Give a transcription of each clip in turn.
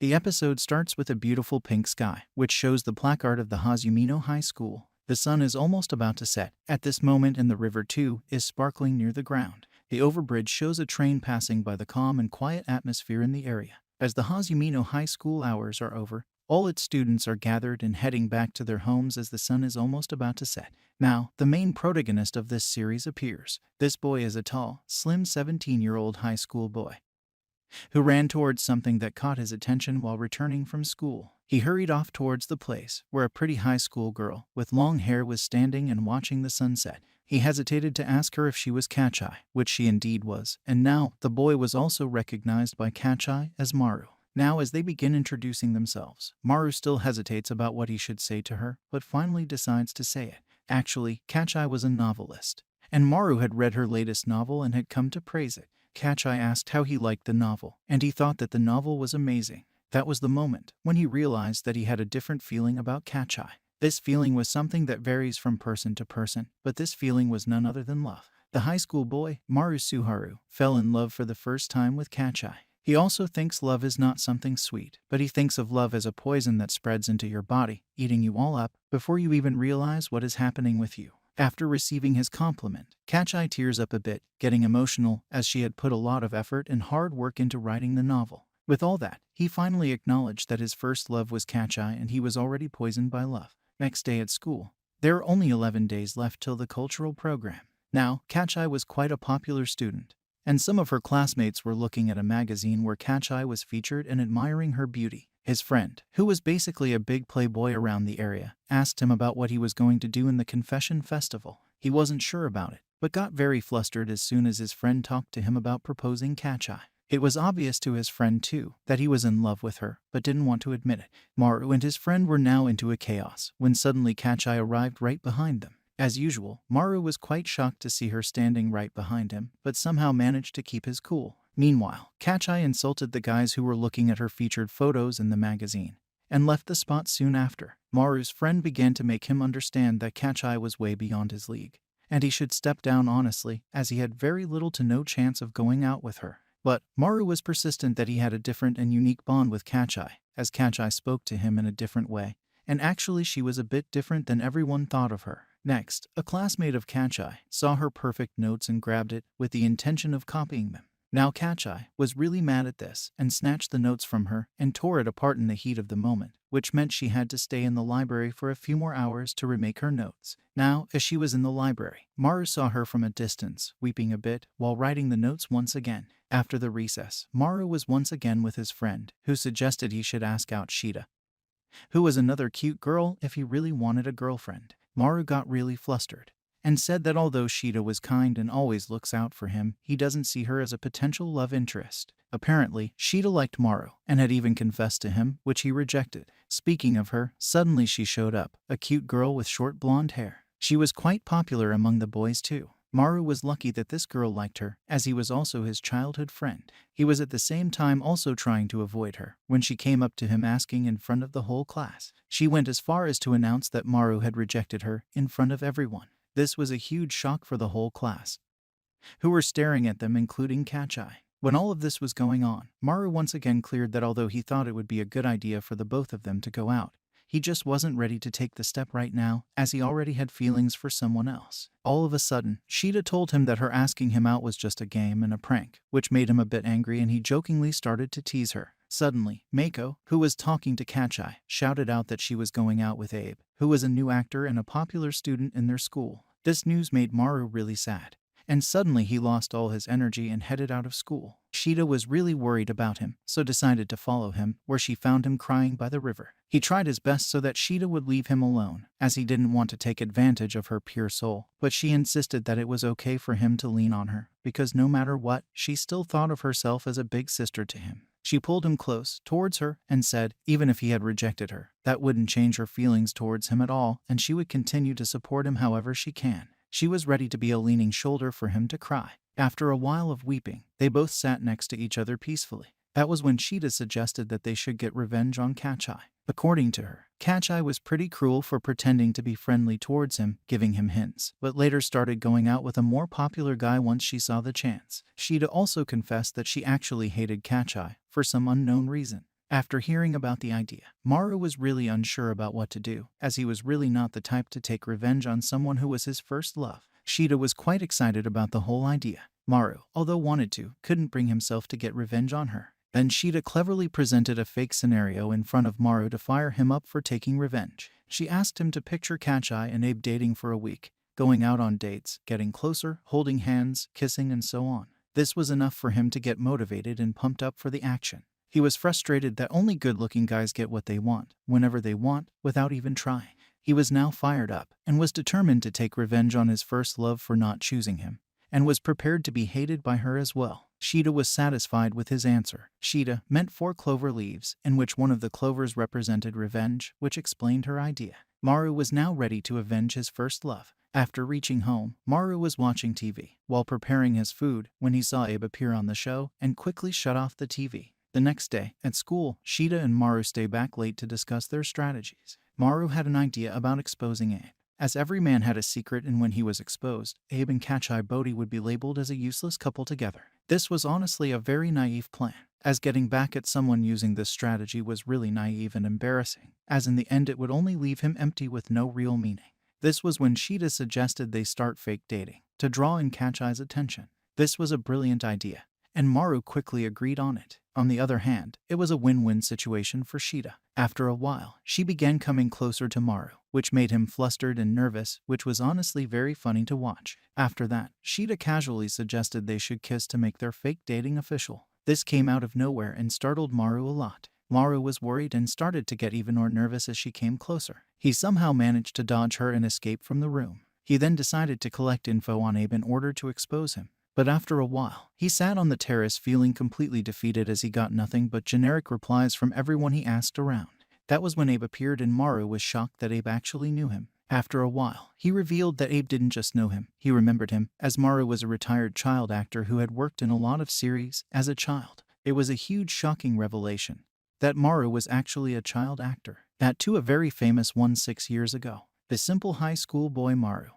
The episode starts with a beautiful pink sky, which shows the placard of the Hazumino High School. The sun is almost about to set. At this moment, and the river too is sparkling near the ground. The overbridge shows a train passing by the calm and quiet atmosphere in the area. As the Hazumino High School hours are over, all its students are gathered and heading back to their homes as the sun is almost about to set. Now, the main protagonist of this series appears. This boy is a tall, slim 17-year-old high school boy who ran towards something that caught his attention while returning from school. He hurried off towards the place where a pretty high school girl with long hair was standing and watching the sunset. He hesitated to ask her if she was Kachai, which she indeed was, and now the boy was also recognized by Kachai as Maru. Now, as they begin introducing themselves, Maru still hesitates about what he should say to her, but finally decides to say it. Actually, Kachai was a novelist, and Maru had read her latest novel and had come to praise it. Kachai asked how he liked the novel, and he thought that the novel was amazing. That was the moment when he realized that he had a different feeling about Kachai. This feeling was something that varies from person to person, but this feeling was none other than love. The high school boy, Maru Suharu, fell in love for the first time with Kachai. He also thinks love is not something sweet, but he thinks of love as a poison that spreads into your body, eating you all up before you even realize what is happening with you. After receiving his compliment, Kachai tears up a bit, getting emotional as she had put a lot of effort and hard work into writing the novel. With all that, he finally acknowledged that his first love was Kachai and he was already poisoned by love. Next day at school, there are only 11 days left till the cultural program. Now, Kachai was quite a popular student, and some of her classmates were looking at a magazine where Kachai was featured and admiring her beauty. His friend, who was basically a big playboy around the area, asked him about what he was going to do in the confession festival. He wasn't sure about it, but got very flustered as soon as his friend talked to him about proposing Kachai. It was obvious to his friend too that he was in love with her, but didn't want to admit it. Maru and his friend were now into a chaos when suddenly Kachai arrived right behind them. As usual, Maru was quite shocked to see her standing right behind him, but somehow managed to keep his cool. Meanwhile, Kachai insulted the guys who were looking at her featured photos in the magazine and left the spot soon after. Maru's friend began to make him understand that Kachai was way beyond his league, and he should step down honestly, as he had very little to no chance of going out with her. But Maru was persistent that he had a different and unique bond with Kachai, as Kachai spoke to him in a different way, and actually she was a bit different than everyone thought of her. Next, a classmate of Kachai saw her perfect notes and grabbed it with the intention of copying them. Now Kachai was really mad at this and snatched the notes from her and tore it apart in the heat of the moment, which meant she had to stay in the library for a few more hours to remake her notes. Now, as she was in the library, Maru saw her from a distance, weeping a bit while writing the notes once again. After the recess, Maru was once again with his friend, who suggested he should ask out Shida, who was another cute girl, if he really wanted a girlfriend. Maru got really flustered and said that although Shida was kind and always looks out for him, he doesn't see her as a potential love interest. Apparently, Shida liked Maru and had even confessed to him, which he rejected. Speaking of her, suddenly she showed up, a cute girl with short blonde hair. She was quite popular among the boys too. Maru was lucky that this girl liked her, as he was also his childhood friend. He was at the same time also trying to avoid her when she came up to him asking in front of the whole class. She went as far as to announce that Maru had rejected her in front of everyone. This was a huge shock for the whole class, who were staring at them, including Kachai. When all of this was going on, Maru once again cleared that although he thought it would be a good idea for the both of them to go out, he just wasn't ready to take the step right now, as he already had feelings for someone else. All of a sudden, Shida told him that her asking him out was just a game and a prank, which made him a bit angry, and he jokingly started to tease her. Suddenly, Mako, who was talking to Kachai, shouted out that she was going out with Abe, who was a new actor and a popular student in their school. This news made Maru really sad, and suddenly he lost all his energy and headed out of school. Shida was really worried about him, so decided to follow him, where she found him crying by the river. He tried his best so that Shida would leave him alone, as he didn't want to take advantage of her pure soul, but she insisted that it was okay for him to lean on her, because no matter what, she still thought of herself as a big sister to him. She pulled him close towards her and said, even if he had rejected her, that wouldn't change her feelings towards him at all, and she would continue to support him however she can. She was ready to be a leaning shoulder for him to cry. After a while of weeping, they both sat next to each other peacefully. That was when Shida suggested that they should get revenge on Kachai. According to her, Kachai was pretty cruel for pretending to be friendly towards him, giving him hints, but later started going out with a more popular guy once she saw the chance. Shida also confessed that she actually hated Kachai for some unknown reason. After hearing about the idea, Maru was really unsure about what to do, as he was really not the type to take revenge on someone who was his first love. Shida was quite excited about the whole idea. Maru, although wanted to, couldn't bring himself to get revenge on her. Then Shida cleverly presented a fake scenario in front of Maru to fire him up for taking revenge. She asked him to picture Kachai and Abe dating for a week, going out on dates, getting closer, holding hands, kissing, and so on. This was enough for him to get motivated and pumped up for the action. He was frustrated that only good-looking guys get what they want, whenever they want, without even trying. He was now fired up, and was determined to take revenge on his first love for not choosing him, and was prepared to be hated by her as well. Shida was satisfied with his answer. Shida meant 4 clover leaves, in which one of the clovers represented revenge, which explained her idea. Maru was now ready to avenge his first love. After reaching home, Maru was watching TV while preparing his food when he saw Abe appear on the show and quickly shut off the TV. The next day, at school, Shida and Maru stay back late to discuss their strategies. Maru had an idea about exposing Abe, as every man had a secret, and when he was exposed, Abe and Kachai Bodhi would be labeled as a useless couple together. This was honestly a very naive plan, as getting back at someone using this strategy was really naive and embarrassing, as in the end it would only leave him empty with no real meaning. This was when Shida suggested they start fake dating, to draw in Kachai's attention. This was a brilliant idea, and Maru quickly agreed on it. On the other hand, it was a win-win situation for Shida. After a while, she began coming closer to Maru, which made him flustered and nervous, which was honestly very funny to watch. After that, Shida casually suggested they should kiss to make their fake dating official. This came out of nowhere and startled Maru a lot. Maru was worried and started to get even more nervous as she came closer. He somehow managed to dodge her and escape from the room. He then decided to collect info on Abe in order to expose him. But after a while, he sat on the terrace feeling completely defeated as he got nothing but generic replies from everyone he asked around. That was when Abe appeared, and Maru was shocked that Abe actually knew him. After a while, he revealed that Abe didn't just know him, he remembered him, as Maru was a retired child actor who had worked in a lot of series as a child. It was a huge shocking revelation that Maru was actually a child actor. That too a very famous one 6 years ago. The simple high school boy Maru,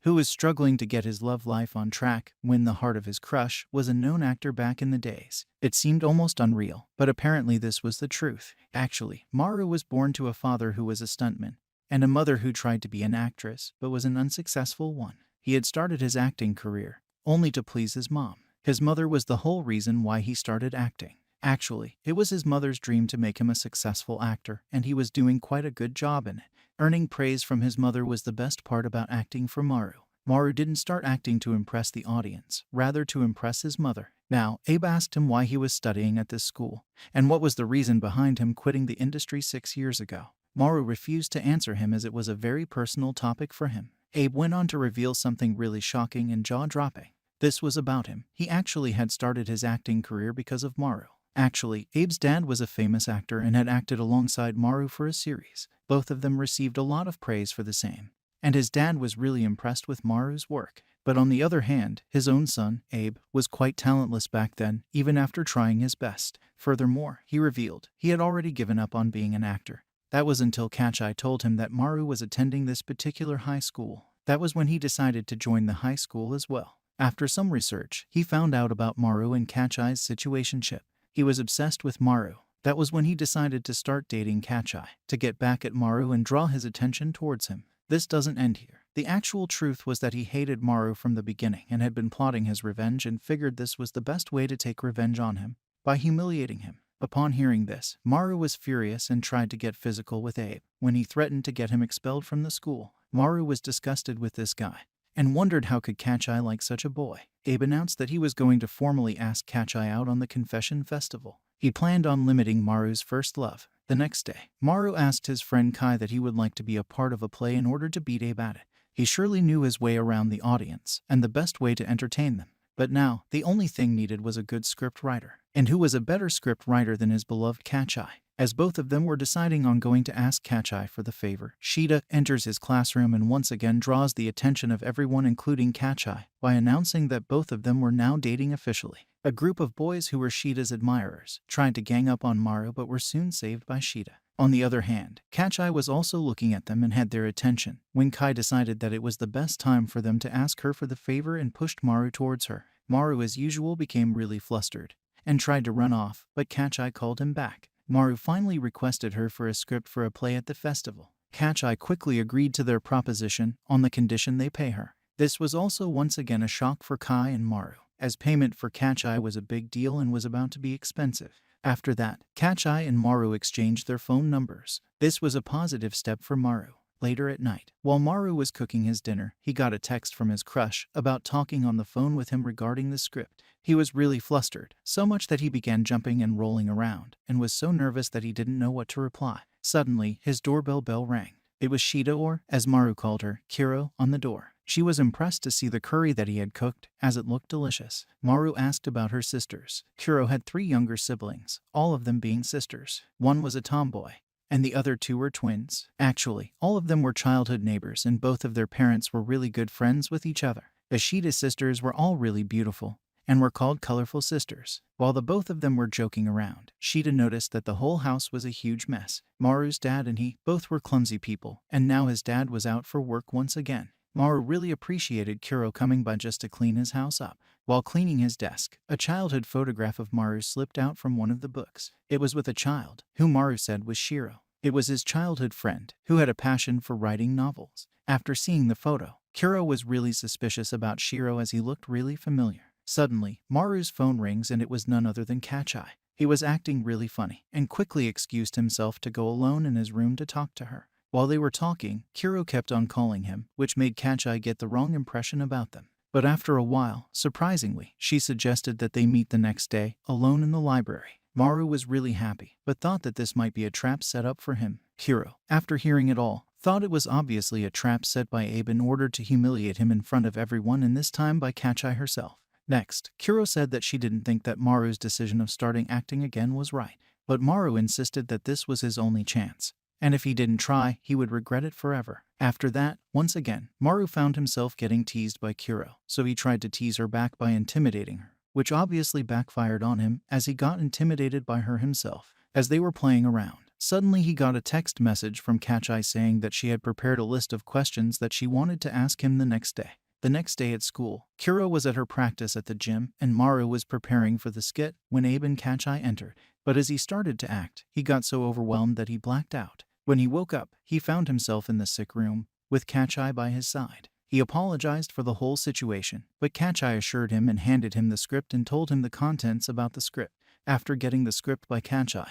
who was struggling to get his love life on track, win the heart of his crush, was a known actor back in the days. It seemed almost unreal, but apparently this was the truth. Actually, Maru was born to a father who was a stuntman, and a mother who tried to be an actress, but was an unsuccessful one. He had started his acting career, only to please his mom. His mother was the whole reason why he started acting. Actually, it was his mother's dream to make him a successful actor, and he was doing quite a good job in it. Earning praise from his mother was the best part about acting for Maru. Maru didn't start acting to impress the audience, rather to impress his mother. Now, Abe asked him why he was studying at this school, and what was the reason behind him quitting the industry 6 years ago. Maru refused to answer him as it was a very personal topic for him. Abe went on to reveal something really shocking and jaw-dropping. This was about him. He actually had started his acting career because of Maru. Actually, Abe's dad was a famous actor and had acted alongside Maru for a series. Both of them received a lot of praise for the same, and his dad was really impressed with Maru's work. But on the other hand, his own son, Abe, was quite talentless back then, even after trying his best. Furthermore, he revealed he had already given up on being an actor. That was until Kachai told him that Maru was attending this particular high school. That was when he decided to join the high school as well. After some research, he found out about Maru and Kachai's situationship. He was obsessed with Maru. That was when he decided to start dating Kachai, to get back at Maru and draw his attention towards him. This doesn't end here. The actual truth was that he hated Maru from the beginning and had been plotting his revenge and figured this was the best way to take revenge on him, by humiliating him. Upon hearing this, Maru was furious and tried to get physical with Abe. When he threatened to get him expelled from the school, Maru was disgusted with this guy and wondered how could Kachai like such a boy. Abe announced that he was going to formally ask Kachai out on the confession festival. He planned on limiting Maru's first love. The next day, Maru asked his friend Kai that he would like to be a part of a play in order to beat Abe at it. He surely knew his way around the audience and the best way to entertain them. But now, the only thing needed was a good script writer. And who was a better script writer than his beloved Kachai? As both of them were deciding on going to ask Kachai for the favor, Shida enters his classroom and once again draws the attention of everyone including Kachai by announcing that both of them were now dating officially. A group of boys who were Shida's admirers tried to gang up on Maru but were soon saved by Shida. On the other hand, Kachai was also looking at them and had their attention when Kai decided that it was the best time for them to ask her for the favor and pushed Maru towards her. Maru as usual became really flustered and tried to run off, but Kachai called him back. Maru finally requested her for a script for a play at the festival. Kachai quickly agreed to their proposition on the condition they pay her. This was also once again a shock for Kai and Maru, as payment for Kachai was a big deal and was about to be expensive. After that, Kachai and Maru exchanged their phone numbers. This was a positive step for Maru. Later at night, while Maru was cooking his dinner, he got a text from his crush about talking on the phone with him regarding the script. He was really flustered, so much that he began jumping and rolling around, and was so nervous that he didn't know what to reply. Suddenly, his doorbell bell rang. It was Shida, or, as Maru called her, Kiro, on the door. She was impressed to see the curry that he had cooked, as it looked delicious. Maru asked about her sisters. Kiro had 3 younger siblings, all of them being sisters. One was a tomboy, and the other 2 were twins. Actually, all of them were childhood neighbors, and both of their parents were really good friends with each other. The Shida sisters were all really beautiful, and were called colorful sisters. While the both of them were joking around, Shida noticed that the whole house was a huge mess. Maru's dad and he both were clumsy people, and now his dad was out for work once again. Maru really appreciated Kuro coming by just to clean his house up. While cleaning his desk, a childhood photograph of Maru slipped out from one of the books. It was with a child, who Maru said was Shiro. It was his childhood friend, who had a passion for writing novels. After seeing the photo, Kuro was really suspicious about Shiro as he looked really familiar. Suddenly, Maru's phone rings and it was none other than Kachai. He was acting really funny, and quickly excused himself to go alone in his room to talk to her. While they were talking, Kiro kept on calling him, which made Kachai get the wrong impression about them. But after a while, surprisingly, she suggested that they meet the next day, alone in the library. Maru was really happy, but thought that this might be a trap set up for him. Kiro, after hearing it all, thought it was obviously a trap set by Abe in order to humiliate him in front of everyone, and this time by Kachai herself. Next, Kiro said that she didn't think that Maru's decision of starting acting again was right, but Maru insisted that this was his only chance, and if he didn't try, he would regret it forever. After that, once again, Maru found himself getting teased by Kiro, so he tried to tease her back by intimidating her, which obviously backfired on him as he got intimidated by her himself. As they were playing around, suddenly he got a text message from Kachai saying that she had prepared a list of questions that she wanted to ask him the next day. The next day at school, Kiro was at her practice at the gym, and Maru was preparing for the skit when Abe and Kachai entered. But as he started to act, he got so overwhelmed that he blacked out. When he woke up, he found himself in the sick room, with Kachai by his side. He apologized for the whole situation, but Kachai assured him and handed him the script and told him the contents about the script. After getting the script by Kachai,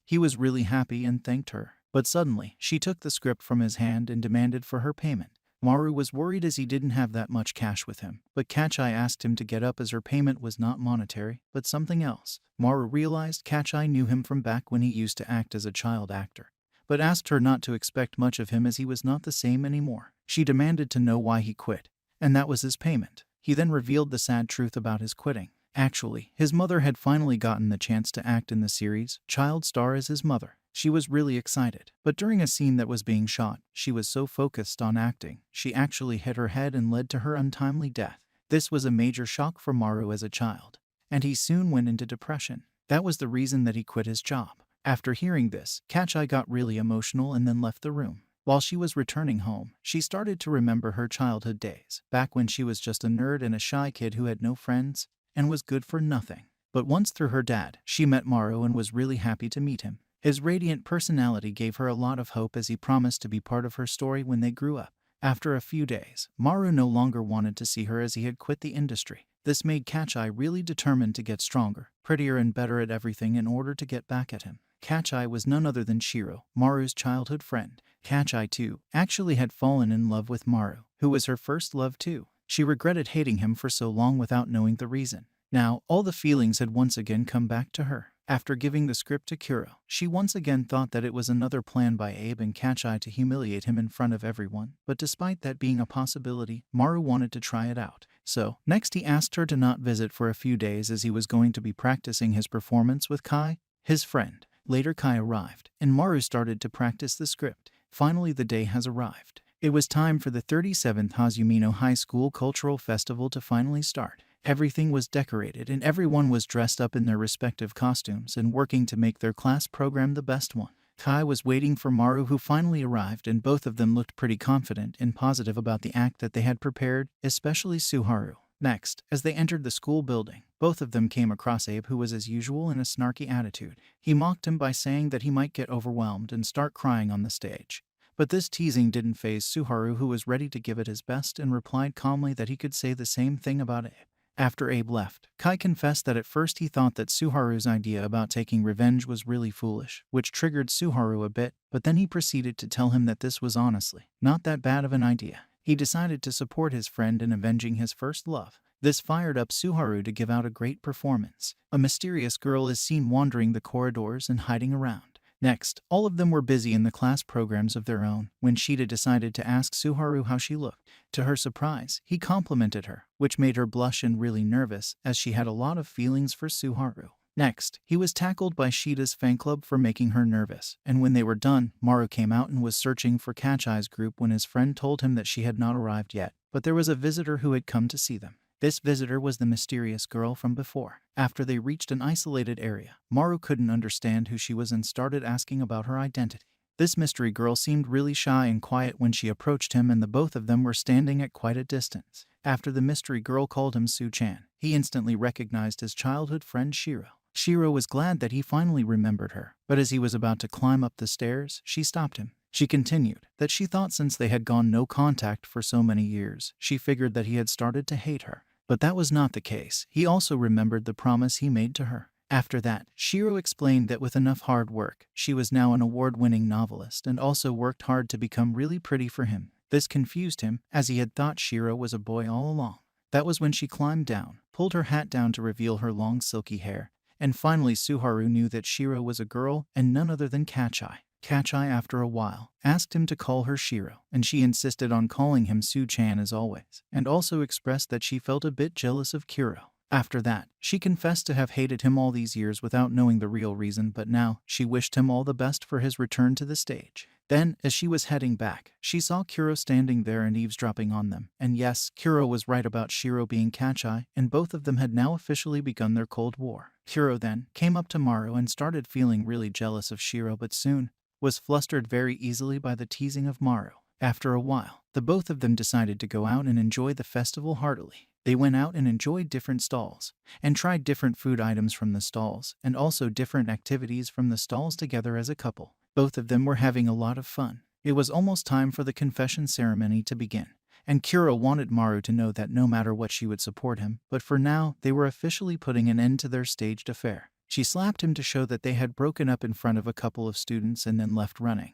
he was really happy and thanked her. But suddenly, she took the script from his hand and demanded for her payment. Maru was worried as he didn't have that much cash with him, but Kachai asked him to get up as her payment was not monetary, but something else. Maru realized Kachai knew him from back when he used to act as a child actor, but asked her not to expect much of him as he was not the same anymore. She demanded to know why he quit, and that was his payment. He then revealed the sad truth about his quitting. Actually, his mother had finally gotten the chance to act in the series, child star as his mother. She was really excited, but during a scene that was being shot, she was so focused on acting, she actually hit her head and led to her untimely death. This was a major shock for Maru as a child, and he soon went into depression. That was the reason that he quit his job. After hearing this, Kachai got really emotional and then left the room. While she was returning home, she started to remember her childhood days, back when she was just a nerd and a shy kid who had no friends, and was good for nothing. But once through her dad, she met Maru and was really happy to meet him. His radiant personality gave her a lot of hope as he promised to be part of her story when they grew up. After a few days, Maru no longer wanted to see her as he had quit the industry. This made Kachai really determined to get stronger, prettier and better at everything in order to get back at him. Kachai was none other than Shiro, Maru's childhood friend. Kachai, too, actually had fallen in love with Maru, who was her first love too. She regretted hating him for so long without knowing the reason. Now, all the feelings had once again come back to her. After giving the script to Kuro, she once again thought that it was another plan by Abe and Kachai to humiliate him in front of everyone, but despite that being a possibility, Maru wanted to try it out. So, next he asked her to not visit for a few days as he was going to be practicing his performance with Kai, his friend. Later Kai arrived, and Maru started to practice the script. Finally the day has arrived. It was time for the 37th Hazumino High School Cultural Festival to finally start. Everything was decorated and everyone was dressed up in their respective costumes and working to make their class program the best one. Kai was waiting for Maru, who finally arrived, and both of them looked pretty confident and positive about the act that they had prepared, especially Suharu. Next, as they entered the school building, both of them came across Abe, who was as usual in a snarky attitude. He mocked him by saying that he might get overwhelmed and start crying on the stage. But this teasing didn't faze Suharu, who was ready to give it his best and replied calmly that he could say the same thing about Abe. After Abe left, Kai confessed that at first he thought that Suharu's idea about taking revenge was really foolish, which triggered Suharu a bit, but then he proceeded to tell him that this was honestly not that bad of an idea. He decided to support his friend in avenging his first love. This fired up Suharu to give out a great performance. A mysterious girl is seen wandering the corridors and hiding around. Next, all of them were busy in the class programs of their own when Shida decided to ask Suharu how she looked. To her surprise, he complimented her, which made her blush and really nervous, as she had a lot of feelings for Suharu. Next, he was tackled by Shida's fan club for making her nervous, and when they were done, Maru came out and was searching for Kachai's group when his friend told him that she had not arrived yet, but there was a visitor who had come to see them. This visitor was the mysterious girl from before. After they reached an isolated area, Maru couldn't understand who she was and started asking about her identity. This mystery girl seemed really shy and quiet when she approached him, and the both of them were standing at quite a distance. After the mystery girl called him Su-chan, he instantly recognized his childhood friend Shiro. Shiro was glad that he finally remembered her, but as he was about to climb up the stairs, she stopped him. She continued that she thought since they had gone no contact for so many years, she figured that he had started to hate her. But that was not the case. He also remembered the promise he made to her. After that, Shiro explained that with enough hard work, she was now an award-winning novelist and also worked hard to become really pretty for him. This confused him, as he had thought Shiro was a boy all along. That was when she climbed down, pulled her hat down to reveal her long silky hair, and finally Suharu knew that Shiro was a girl and none other than Kachai. Kachai, after a while, asked him to call her Shiro, and she insisted on calling him Su-chan as always, and also expressed that she felt a bit jealous of Kuro. After that, she confessed to have hated him all these years without knowing the real reason, but now she wished him all the best for his return to the stage. Then, as she was heading back, she saw Kuro standing there and eavesdropping on them. And yes, Kuro was right about Shiro being Kachai, and both of them had now officially begun their Cold War. Kuro then came up to Maru and started feeling really jealous of Shiro, but soon was flustered very easily by the teasing of Maru. After a while, the both of them decided to go out and enjoy the festival heartily. They went out and enjoyed different stalls, and tried different food items from the stalls, and also different activities from the stalls together as a couple. Both of them were having a lot of fun. It was almost time for the confession ceremony to begin, and Kuro wanted Maru to know that no matter what she would support him, but for now, they were officially putting an end to their staged affair. She slapped him to show that they had broken up in front of a couple of students and then left running,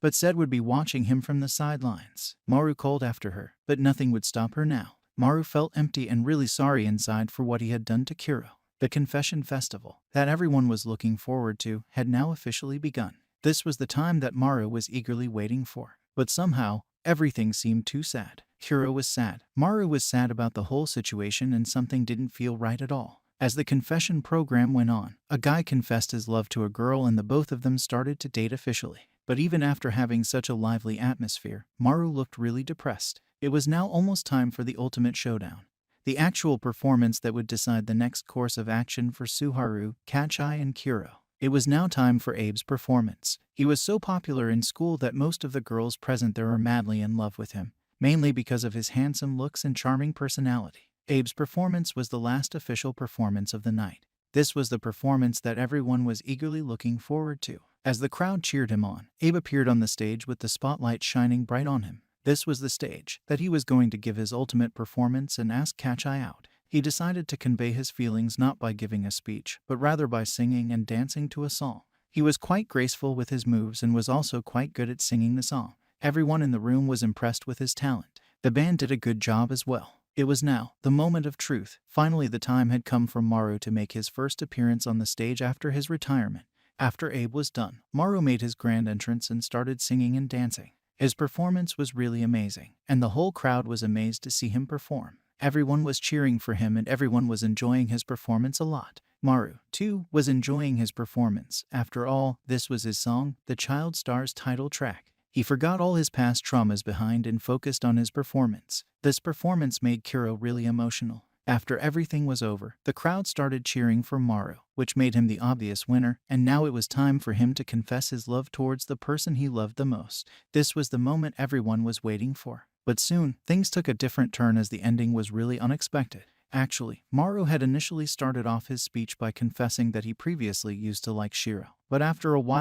but said would be watching him from the sidelines. Maru called after her, but nothing would stop her now. Maru felt empty and really sorry inside for what he had done to Kuro. The confession festival that everyone was looking forward to had now officially begun. This was the time that Maru was eagerly waiting for, but somehow, everything seemed too sad. Kuro was sad. Maru was sad about the whole situation, and something didn't feel right at all. As the confession program went on, a guy confessed his love to a girl and the both of them started to date officially. But even after having such a lively atmosphere, Maru looked really depressed. It was now almost time for the ultimate showdown, the actual performance that would decide the next course of action for Suharu, Kachai, and Kuro. It was now time for Abe's performance. He was so popular in school that most of the girls present there were madly in love with him, mainly because of his handsome looks and charming personality. Abe's performance was the last official performance of the night. This was the performance that everyone was eagerly looking forward to. As the crowd cheered him on, Abe appeared on the stage with the spotlight shining bright on him. This was the stage that he was going to give his ultimate performance and ask Kachai out. He decided to convey his feelings not by giving a speech, but rather by singing and dancing to a song. He was quite graceful with his moves and was also quite good at singing the song. Everyone in the room was impressed with his talent. The band did a good job as well. It was now the moment of truth. Finally, the time had come for Maru to make his first appearance on the stage after his retirement. After Abe was done, Maru made his grand entrance and started singing and dancing. His performance was really amazing, and the whole crowd was amazed to see him perform. Everyone was cheering for him and everyone was enjoying his performance a lot. Maru, too, was enjoying his performance. After all, this was his song, the child star's title track. He forgot all his past traumas behind and focused on his performance. This performance made Kuro really emotional. After everything was over, the crowd started cheering for Maru, which made him the obvious winner, and now it was time for him to confess his love towards the person he loved the most. This was the moment everyone was waiting for. But soon, things took a different turn as the ending was really unexpected. Actually, Maru had initially started off his speech by confessing that he previously used to like Shiro. But after a while,